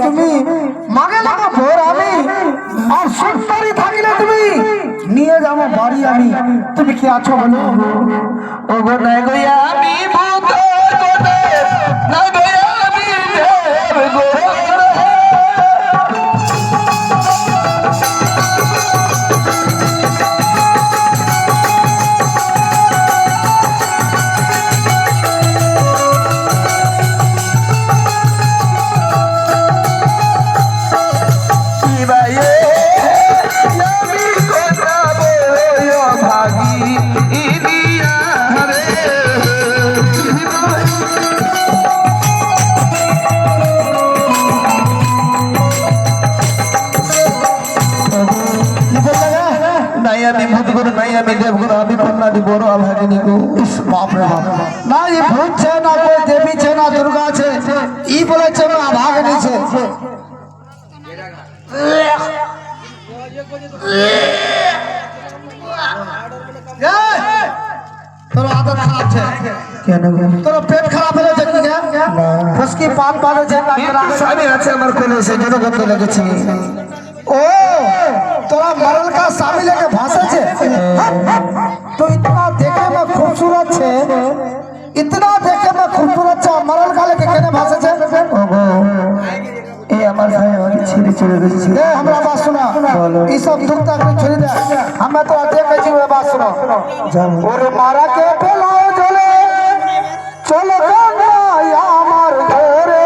তুমি মাগে লাগো ভোর আমি আর সুন্দরী থাকিলে তুমি নিয়ে যাবো বাড়ি আমি তুমি কি আছো বলো ও গো নাই গো আমি ভূত গো নাই গো আমি দেব গো আমি ভূত গুরু নাই আমি দেব গুরু আমি কন্যা দি বড় আভাগিনী গো বাপ রে বাপ না ये भूत छे ना कोई देवी छे ना दुर्गा छे ई बोले छे ना भागनी छे তোর আদত খারাপ छे কেন তোর পেট খারাপ হলে যে কি না ফসকি পান পালে যে না স্বামী আছে আমার কোলে সে জন্য করতে লেগেছে ओ तोरा मरल का शामिल लेके भाषा छे तो इतना देखे में खूबसूरत छे इतना देखे में खूबसूरत छे मरल का लेके केने भाषा छे ओगो ए আমার ভাই আমাকে ছেড়ে চলে গেছে ए हमरा बात सुना ई सब दुख तक छोड़ दे हमें तो देखे छी वे बात सुनो और मारा के पेलाओ चले चलो गंगा या मार घरे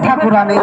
ঠাকুরানি